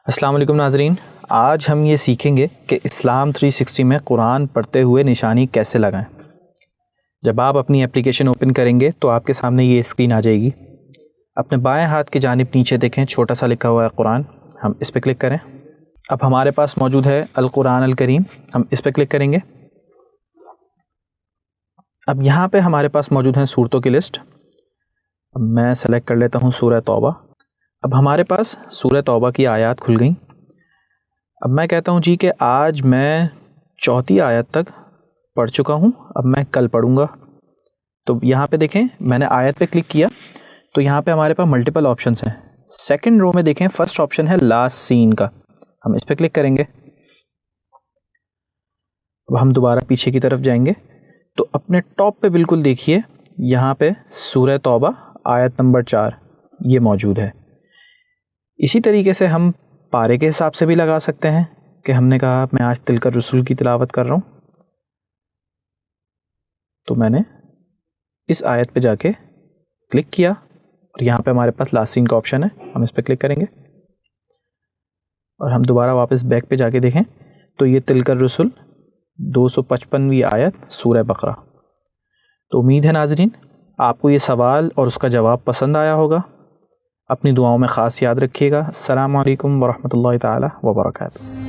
السلام علیکم ناظرین، آج ہم یہ سیکھیں گے کہ اسلام 360 میں قرآن پڑھتے ہوئے نشانی کیسے لگائیں۔ جب آپ اپنی اپلیکیشن اوپن کریں گے تو آپ کے سامنے یہ اسکرین آ جائے گی۔ اپنے بائیں ہاتھ کی جانب نیچے دیکھیں، چھوٹا سا لکھا ہوا ہے قرآن، ہم اس پہ کلک کریں۔ اب ہمارے پاس موجود ہے القرآن الکریم، ہم اس پہ کلک کریں گے۔ اب یہاں پہ ہمارے پاس موجود ہیں سورتوں کی لسٹ۔ اب میں سلیکٹ کر لیتا ہوں سورہ توبہ۔ اب ہمارے پاس سورہ توبہ کی آیات کھل گئیں۔ اب میں کہتا ہوں جی کہ آج میں 4 آیت تک پڑھ چکا ہوں، اب میں کل پڑھوں گا۔ تو یہاں پہ دیکھیں، میں نے آیت پہ کلک کیا تو یہاں پہ ہمارے پاس ملٹیپل آپشنس ہیں۔ سیکنڈ رو میں دیکھیں، فرسٹ آپشن ہے لاسٹ سین کا، ہم اس پہ کلک کریں گے۔ اب ہم دوبارہ پیچھے کی طرف جائیں گے تو اپنے ٹاپ پہ بالکل دیکھیے، یہاں پہ سورہ توبہ آیت نمبر 4 یہ موجود ہے۔ اسی طریقے سے ہم پارے کے حساب سے بھی لگا سکتے ہیں کہ ہم نے کہا میں آج تلک الرسول کی تلاوت کر رہا ہوں، تو میں نے اس آیت پہ جا کے کلک کیا اور یہاں پہ ہمارے پاس لاسٹ سین کا آپشن ہے، ہم اس پہ کلک کریں گے اور ہم دوبارہ واپس بیک پہ جا کے دیکھیں تو یہ تلک الرسول 255ویں آیت سورہ بقرہ۔ تو امید ہے ناظرین آپ کو یہ سوال اور اس کا جواب پسند آیا ہوگا۔ اپنی دعاؤں میں خاص یاد رکھیے گا۔ السلام علیکم ورحمۃ اللہ تعالی وبرکاتہ۔